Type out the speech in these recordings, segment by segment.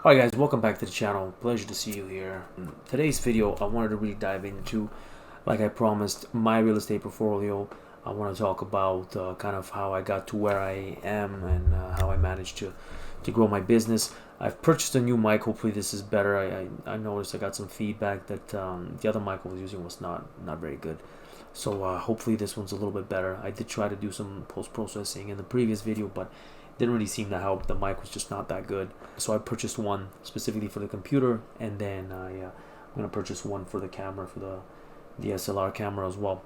Alright guys, welcome back to the channel. Pleasure to see you here. In today's video, I wanted to really dive into, like I promised, my real estate portfolio. I want to talk about kind of how I got to where I am and how I managed to grow my business. I've purchased a new mic. Hopefully this is better. I noticed I got some feedback that the other mic I was using was not very good. So hopefully this one's a little bit better. I did try to do some post-processing in the previous video, but didn't really seem to help. The mic was just not that good. So I purchased one specifically for the computer, and then I'm going to purchase one for the camera, for the DSLR camera as well.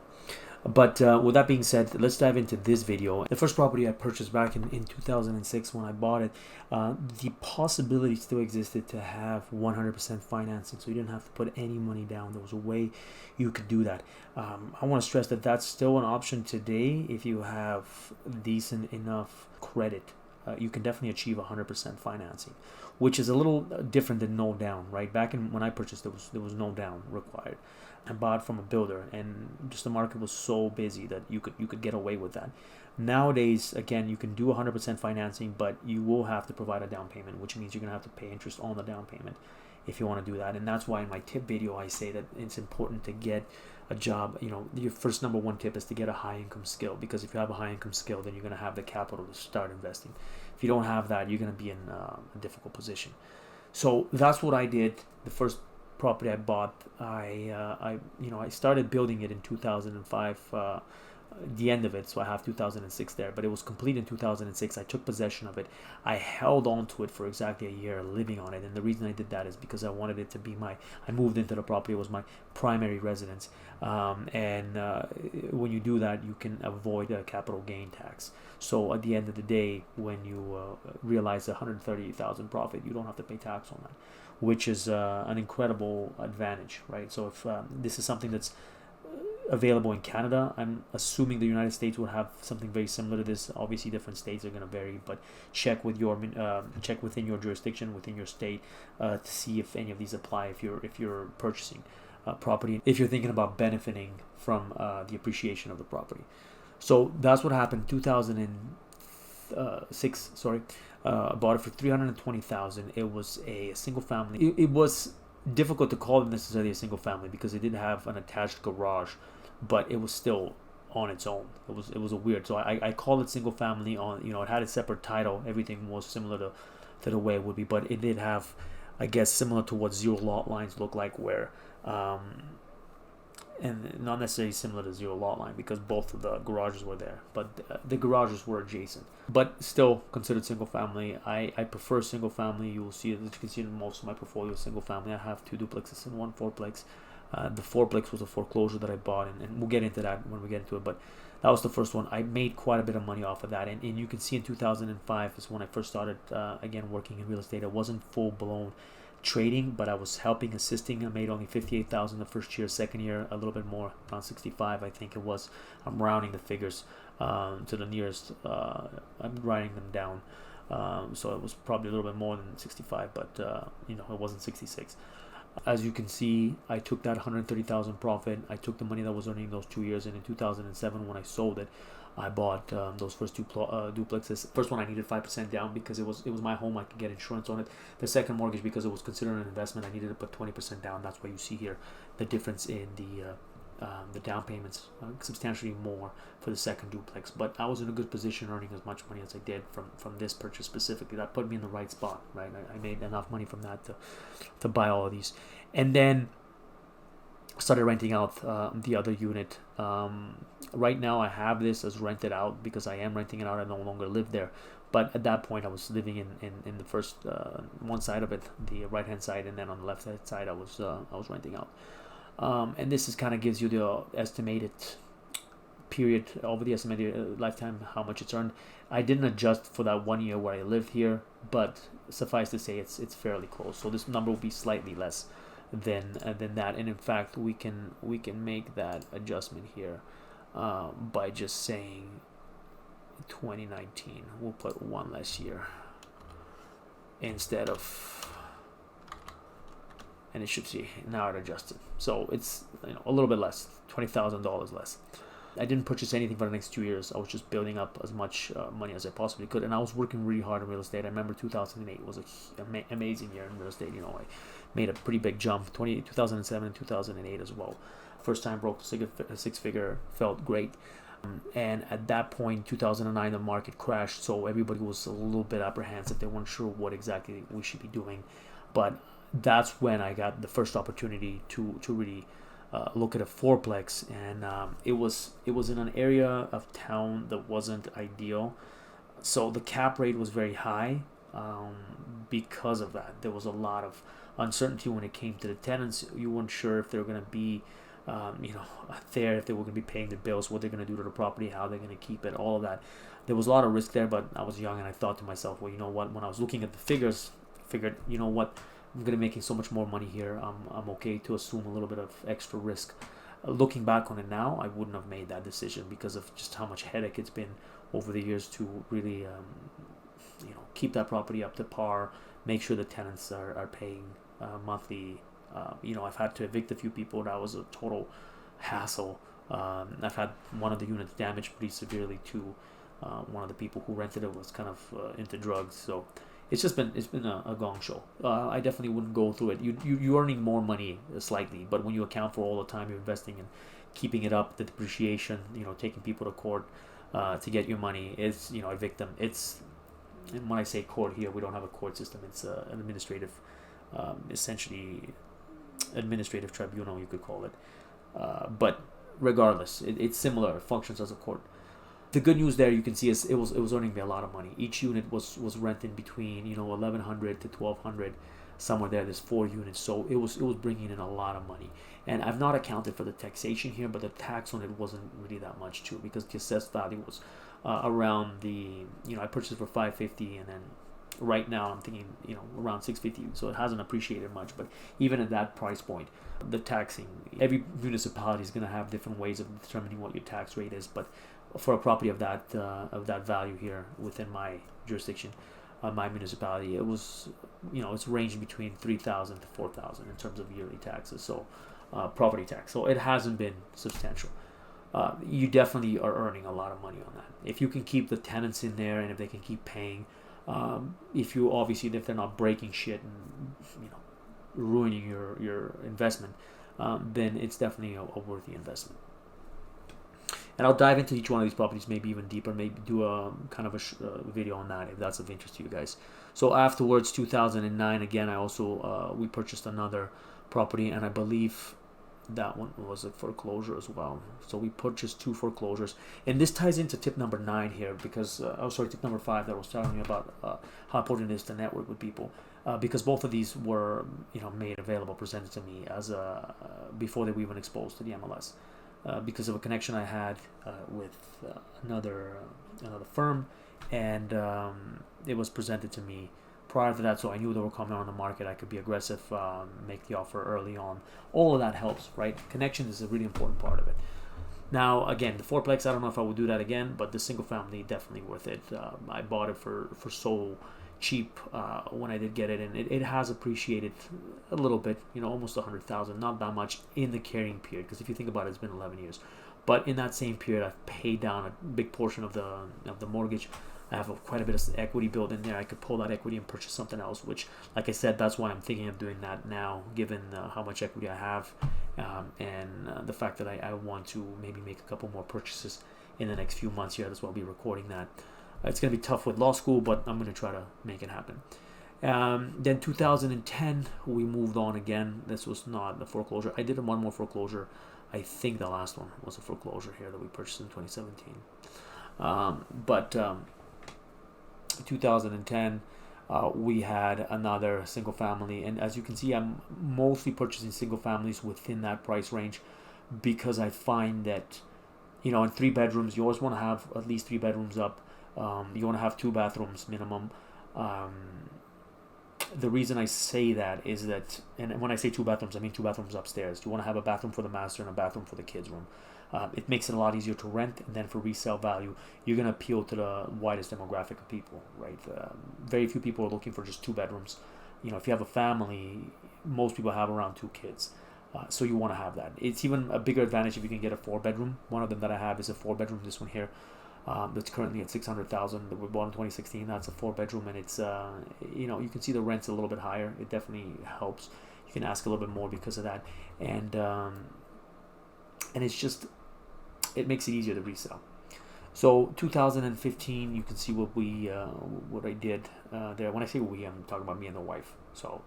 But with that being said, let's dive into this video. The first property I purchased back in 2006 when I bought it, the possibility still existed to have 100% financing, so you didn't have to put any money down. There was a way you could do that. I want to stress that that's still an option today if you have decent enough credit. You can definitely achieve 100% financing, which is a little different than no down, right? Back in when I purchased, there was no down required. I bought from a builder, and just the market was so busy that you could get away with that. Nowadays, again, you can do 100% financing, but you will have to provide a down payment, which means you're gonna have to pay interest on the down payment if you want to do that. And that's why in my tip video I say that it's important to get a job. You know, your first number one tip is to get a high income skill, because if you have a high income skill, then you're going to have the capital to start investing. If you don't have that, you're going to be in a difficult position. So that's what I did. The first property I bought, I started building it in 2005, the end of it, so I have 2006 there, but it was complete in 2006. I took possession of it. I held on to it for exactly a year, living on it, and the reason I did that is because I wanted it to be I moved into the property. It was my primary residence, and when you do that, you can avoid a capital gain tax. So at the end of the day, when you realize 130,000 profit, you don't have to pay tax on that, which is an incredible advantage, right? So if this is something that's available in Canada, I'm assuming the United States would have something very similar to this. Obviously different states are going to vary, but check with your check within your jurisdiction, within your state, to see if any of these apply if you're purchasing property, if you're thinking about benefiting from the appreciation of the property. So that's what happened. 2006, sorry. Bought it for 320,000. It was a single family. It was difficult to call it necessarily a single family because it didn't have an attached garage, but it was still on its own. It was a weird. So I call it single family. On, it had a separate title. Everything was similar to the way it would be, but it did have, I guess, similar to what zero lot lines look like, where and not necessarily similar to zero lot line because both of the garages were there, but the garages were adjacent, but still considered single family. I prefer single family. You will see, as you can see, in most of my portfolio single family. I have 2 duplexes and 1 fourplex. The fourplex was a foreclosure that I bought, and we'll get into that when we get into it, but that was the first one. I made quite a bit of money off of that, and you can see in 2005 is when I first started again working in real estate. I wasn't full blown trading, but I was helping, assisting. I made only 58,000 the first year. Second year, a little bit more, around 65, I think it was. I'm rounding the figures to the nearest. I'm writing them down, so it was probably a little bit more than 65, but it wasn't 66. As you can see, I took that 130,000 profit. I took the money that was earning those 2 years, and in 2007, when I sold it, I bought those first 2 duplexes. First one I needed 5% down because it was my home. I could get insurance on it. The second mortgage, because it was considered an investment, I needed to put 20% down. That's why you see here the difference in the down payments, substantially more for the second duplex. But I was in a good position, earning as much money as I did from this purchase specifically. That put me in the right spot, right? I made enough money from that to buy all of these, and then started renting out the other unit. Right now I have this as rented out because I am renting it out. I no longer live there, but at that point I was living in the first one side of it, the right hand side, and then on the left hand side I was renting out. And this is kind of gives you the estimated period over the estimated lifetime, how much it's earned. I didn't adjust for that 1 year where I lived here, but suffice to say it's fairly close. So this number will be slightly less than that, and in fact we can make that adjustment here by just saying 2019. We'll put 1 less year instead of, and it should see now it adjusted, so it's a little bit less, $20,000 less. I didn't purchase anything for the next 2 years. I was just building up as much money as I possibly could, and I was working really hard in real estate. I remember 2008 was an amazing year in real estate. I made a pretty big jump. 2007 and 2008 as well. First time broke a six figure, felt great. And at that point, 2009, the market crashed, so everybody was a little bit apprehensive. They weren't sure what exactly we should be doing, but that's when I got the first opportunity to really look at a fourplex, and it was in an area of town that wasn't ideal, so the cap rate was very high. Because of that, there was a lot of uncertainty when it came to the tenants. You weren't sure if they were going to be there, if they were going to be paying their bills, what they're going to do to the property, how they're going to keep it, all of that. There was a lot of risk there, but I was young and I thought to myself, well, you know what, when I was looking at the figures, I figured, you know what, I'm going to be making so much more money here. I'm okay to assume a little bit of extra risk. Looking back on it now, I wouldn't have made that decision because of just how much headache it's been over the years to really keep that property up to par, make sure the tenants are paying monthly. I've had to evict a few people. That was a total hassle. I've had one of the units damaged pretty severely too. One of the people who rented it was kind of into drugs, so it's been a gong show. I definitely wouldn't go through it. You're earning more money slightly, but when you account for all the time you're investing in keeping it up, the depreciation, taking people to court to get your money, is evict them. And when I say court here, we don't have a court system. It's an administrative, essentially administrative tribunal, you could call it. But regardless, it's similar. It functions as a court. The good news there, you can see, is it was earning me a lot of money. Each unit was renting between 1,100 to 1,200, somewhere there. There's 4 units, so it was bringing in a lot of money. And I've not accounted for the taxation here, but the tax on it wasn't really that much too, because the assessed value was around I purchased it for $550, and then right now I'm thinking around $650, so it hasn't appreciated much. But even at that price point, the taxing, every municipality is going to have different ways of determining what your tax rate is. But for a property of that value here within my jurisdiction, my municipality, it was it's ranging between $3,000 to $4,000 in terms of yearly taxes. So property tax. So it hasn't been substantial. You definitely are earning a lot of money on that if you can keep the tenants in there, and if they can keep paying. If they're not breaking shit and ruining your investment, then it's definitely a worthy investment. And I'll dive into each one of these properties maybe even deeper, maybe do a kind of a video on that if that's of interest to you guys. So afterwards, 2009, again, I also we purchased another property, and I believe that one was a foreclosure as well. So we purchased 2 foreclosures, and this ties into tip number 9 here, because tip number 5 that I was telling you about, how important it is to network with people, because both of these were made available, presented to me as before they were even exposed to the MLS, because of a connection I had with another firm, and it was presented to me prior to that, so I knew they were coming on the market. I could be aggressive, make the offer early on. All of that helps, right? Connection is a really important part of it. Now, again, the fourplex, I don't know if I would do that again, but the single family, definitely worth it. I bought it for so cheap when I did get it, and it has appreciated a little bit, almost 100,000, not that much in the carrying period, because if you think about it, it's been 11 years. But in that same period, I've paid down a big portion of the mortgage. I have quite a bit of equity built in there. I could pull that equity and purchase something else, which, like I said, that's why I'm thinking of doing that now, given how much equity I have, and the fact that I want to maybe make a couple more purchases in the next few months here. That's why I'll be recording that. It's going to be tough with law school, but I'm going to try to make it happen. Then 2010, we moved on again. This was not the foreclosure. I did one more foreclosure. I think the last one was a foreclosure here that we purchased in 2017. 2010, we had another single family, and as you can see, I'm mostly purchasing single families within that price range, because I find that in 3 bedrooms, you always want to have at least 3 bedrooms up. You want to have 2 bathrooms minimum. The reason I say that is that, and when I say 2 bathrooms, I mean 2 bathrooms upstairs. You want to have a bathroom for the master and a bathroom for the kids' room. It makes it a lot easier to rent, and then for resale value, you're going to appeal to the widest demographic of people, right? Very few people are looking for just 2 bedrooms. If you have a family, most people have around 2 kids. So you want to have that. It's even a bigger advantage if you can get a 4-bedroom. One of them that I have is a 4-bedroom. This one here, that's currently at 600,000. That we bought in 2016. That's a 4-bedroom, and it's you can see the rent's a little bit higher. It definitely helps. You can ask a little bit more because of that, and it's just, it makes it easier to resell. So 2015, you can see what I did there. When I say we, I'm talking about me and the wife. So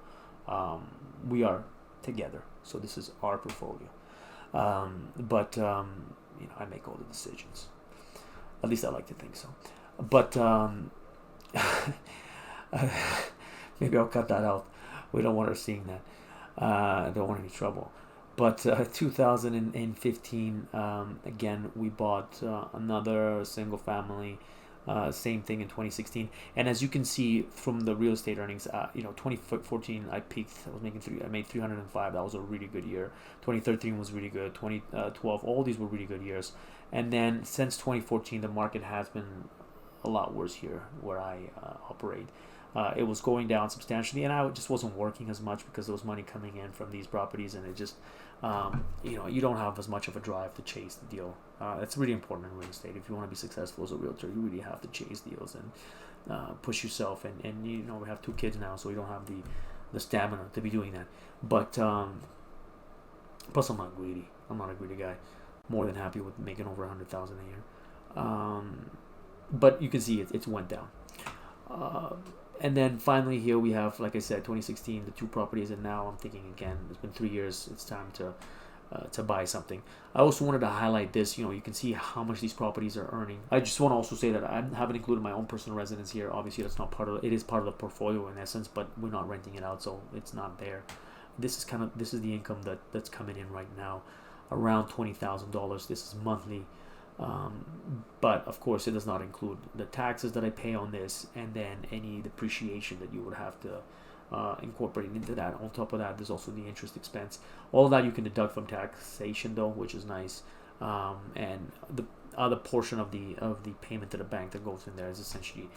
we are together. So this is our portfolio. But I make all the decisions. At least I like to think so. But maybe I'll cut that out. We don't want her seeing that. I don't want any trouble. But 2015, again, we bought another single family, same thing in 2016. And as you can see from the real estate earnings, 2014 I peaked. I made 305. That was a really good year. 2013 was really good. 2012, all these were really good years. And then since 2014, the market has been a lot worse here where I operate. It was going down substantially, and I just wasn't working as much because there was money coming in from these properties, and it just, you don't have as much of a drive to chase the deal. It's really important in real estate. If you want to be successful as a realtor, you really have to chase deals and push yourself. And we have 2 kids now, so we don't have the stamina to be doing that. But plus, I'm not greedy. I'm not a greedy guy. More than happy with making over 100,000 a year. But you can see it went down. And then finally here we have, like I said, 2016, the 2 properties, and now I'm thinking again, it's been 3 years, it's time to buy something. I also wanted to highlight this, you can see how much these properties are earning. I just want to also say that I haven't included my own personal residence here. Obviously that's not it is part of the portfolio in essence, but we're not renting it out, so it's not there. This is the income that's coming in right now, around $20,000. This is monthly. But of course it does not include the taxes that I pay on this, and then any depreciation that you would have to incorporate into that. On top of that, there's also the interest expense. All of that you can deduct from taxation though, which is nice. And the other portion of the payment to the bank that goes in there is essentially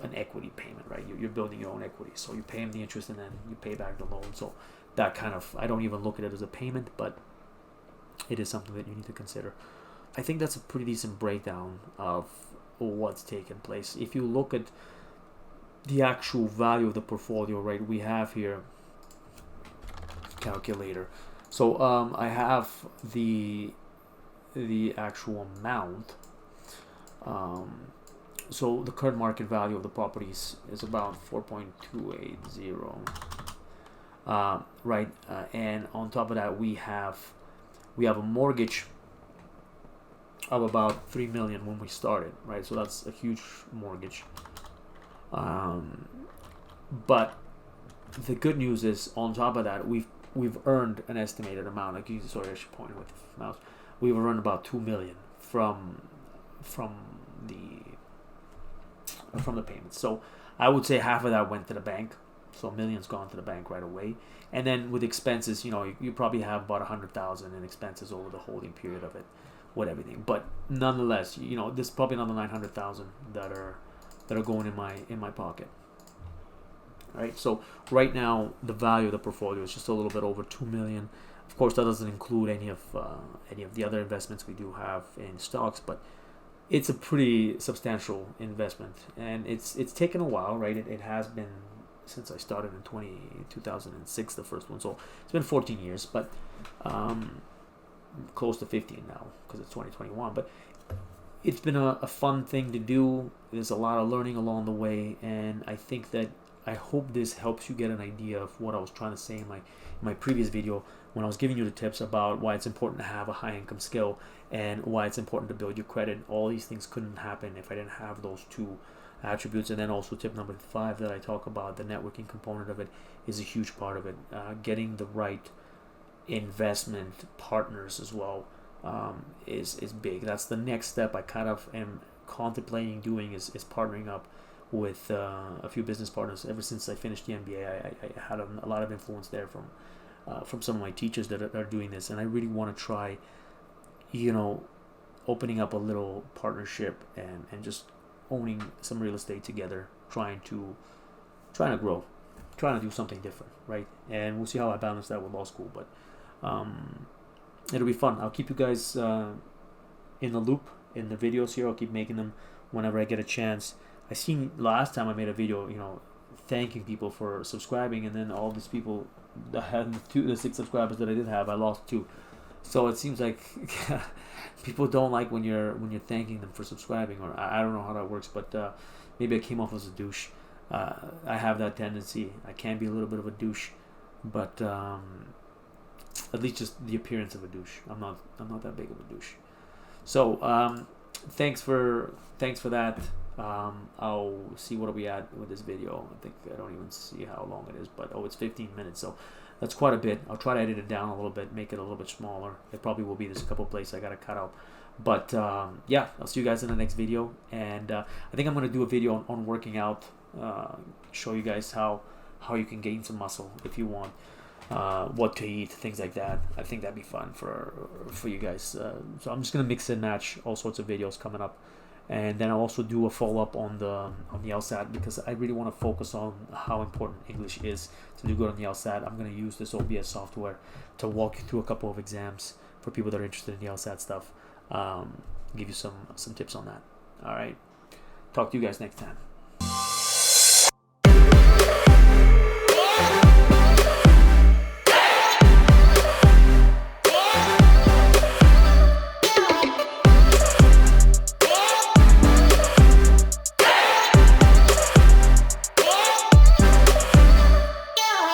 an equity payment, right? You're building your own equity, so you pay them the interest and then you pay back the loan. So that kind of, I don't even look at it as a payment, but it is something that you need to consider. I think that's a pretty decent breakdown of what's taken place. If you look at the actual value of the portfolio, right, we have here calculator. So I have the actual amount. So the current market value of the properties is about 4.280. Right, and on top of that, we have a mortgage of about $3 million when we started, right? So that's a huge mortgage. But the good news is, on top of that, we've earned an estimated amount. Like, sorry, I should point with the mouse. We've earned about $2 million from the payments. So I would say half of that went to the bank. So $1 million's gone to the bank right away. And then with expenses, you probably have about $100,000 in expenses over the holding period of it, with everything. But nonetheless, there's probably another $900,000 that are going in my pocket. All right. So right now the value of the portfolio is just a little bit over $2 million. Of course, that doesn't include any of the other investments we do have in stocks, but it's a pretty substantial investment, and it's taken a while, right? It has been since I started in 2006, the first one. So it's been 14 years, but close to 15 now because it's 2021. But it's been a fun thing to do. There's a lot of learning along the way, and I hope this helps you get an idea of what I was trying to say in my previous video when I was giving you the tips about why it's important to have a high income skill and why it's important to build your credit. All these things couldn't happen if I didn't have those 2 attributes. And then also tip number 5 that I talk about, the networking component of it, is a huge part of it. Getting the right investment partners as well is big. That's the next step I kind of am contemplating doing, is partnering up with a few business partners. Ever since I finished the MBA, I had a lot of influence there from some of my teachers that are doing this, and I really want to try opening up a little partnership and just owning some real estate together, trying to grow, trying to do something different, right? And we'll see how I balance that with law school. But It'll be fun. I'll keep you guys in the loop in the videos here. I'll keep making them whenever I get a chance. I seen last time I made a video, thanking people for subscribing, and then all these people that had the 6 subscribers that I did have, I lost 2. So it seems like people don't like when you're thanking them for subscribing, or I don't know how that works, but maybe I came off as a douche. I have that tendency. I can be a little bit of a douche, but at least just the appearance of a douche. I'm not that big of a douche. So thanks for that. I'll see what are we at with this video. I don't even see how long it is, but it's 15 minutes, so that's quite a bit. I'll try to edit it down a little bit, make it a little bit smaller. It probably will be. There's a couple places I gotta cut out, but yeah, I'll see you guys in the next video. And I think I'm gonna do a video on working out, show you guys how you can gain some muscle if you want, what to eat, things like that. I think that'd be fun for you guys. So I'm just gonna mix and match all sorts of videos coming up, and then I'll also do a follow-up on the LSAT, because I really want to focus on how important English is to do good on the LSAT. I'm gonna use this OBS software to walk you through a couple of exams for people that are interested in the LSAT stuff. Give you some tips on that. All right, talk to you guys next time.